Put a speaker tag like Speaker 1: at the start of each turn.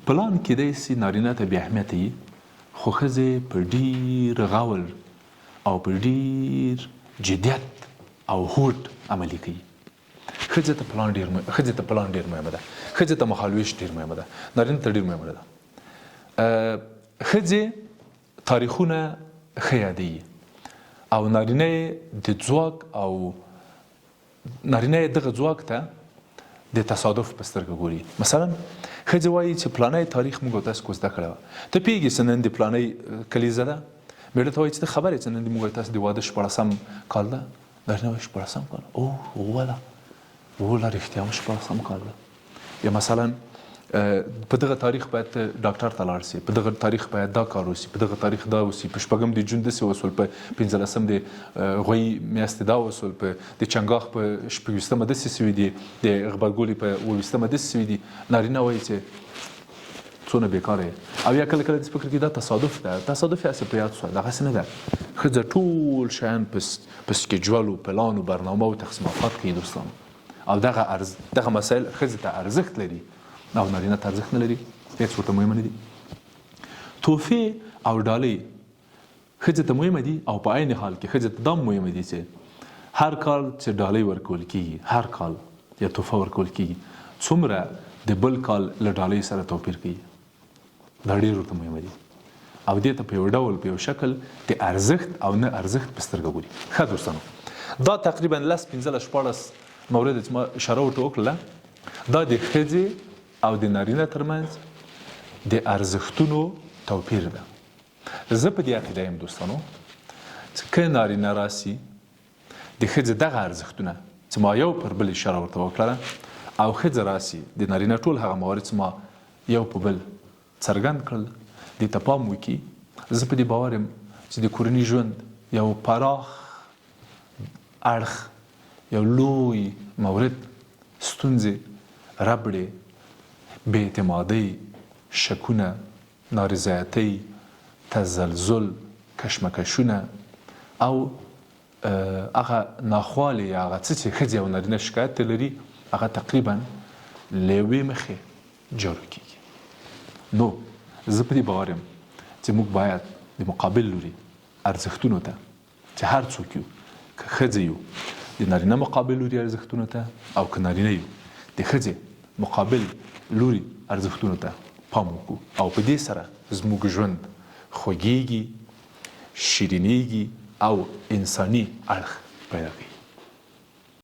Speaker 1: پلان کېدای سي نارینه ته بې اهمیته وي خو ښځې په ډېر غور او په ډېر جدیت او هوډ عملي کوي. ښځې ته پلان ډېر مهمه ده. ښځې ته مهالویش ډېر مهمه ده. نارینه ته ډېر مهمه ده. ښځې تاریخونه ښه یادوي او نارینه یې د ځواک او نارینه یې دغه ځواک ته د تصادف په سترګه ګوري. مثلا ښځې وایي چې پلانی تاریخ موږ او تاسو کو زده کړی وه. ته پوهېږې چې نن د پلانی کلیزه ده؟ مېړه ته وایي چې ته خبر یې چې نن د موږ او تاسو د واده 14 کال ده؟ نارینه وایي 14 کال اوله رښتیا هم 14 کال ده. یا مثلا په دغه تاریخ باید ډاکټر ته لاړ سي، په دغه تاریخ باید دا کار وسي، په دغه تاریخ دا وسي، په 8 د جون داسې وسول، په 15 د غوی میاشتې دا وسول، په د چنګاښ په 26 داسې سوي دي، د غبرګولي په 28 داسې سوي دي. نارینه وایي چې څونه بېکاره یې. او یا کله کله داسې فکر کوي دا تصادف ده. تصادف یې هسې په یاد شوه، دغسې نه ده. ښځه ټول شیان په سکیجول و پلان و برنامه و تقسیمات کوي دوستانو. او دغه مسایل ښځې ته ارزښت لري او نارینه ته ارزښت نه لري، هېڅ ورته مهمه نه دي. تحفې او ډالۍ ښځې ته مهمه دي او په عین حال کې ښځې ته دا مهمه دي چې هر کال چې ډالۍ ورکول کېږي، هر کال یا تحفه ورکول کېږي، څومره د بل کال له ډالۍ سره توپیر کوي. دا ډېر ورته مهمه دي او دې ته په یو ډول په یو شکل د ارزښت او نه ارزښت په سترګه ګوري. ښه دوستانو، دا تقریبا 10-15 مورد چې ما اشاره ورته وکړله، دا د ښځې او د نارینه ترمنځ د ارزښتونو توپیر ده. زه په دې عقیده یم دوستانو چې که نارینه راسي د ښځې دغه ارزښتونه چې ما یو پر بل اشاره ورته وکړله او ښځه راسي د نارینه ټول هغه موارد چې ما یو په بل څرګند کړل دې ته پام وکړي، زه په دې باور یم چې د کورني ژوند یو پراخ اړخ، یو لوی مورد، ستونزې، ربړې، بې اعتمادۍ، شکونه، نارضایتۍ، تزلزل، کشمکشونه او هغه ناخوالې یا هغه څه چې ښځې او نارینه شکایت ته لري هغه تقریبا له یوې مخې جارو کېږي. نو زه په دې باور یم چې موږ باید د مقابل لوري ارزښتونو ته چې هر څوک یو، که ښځې یو د نارینه مقابل لوري ارزښتونو ته او که نارینه یو د ښځې مقابل لوري ارزښتونو ته پام وکړو او په دې سره زموږ ژوند خوږیږي، شیرینیږي او انساني اړخ پیدا کوي.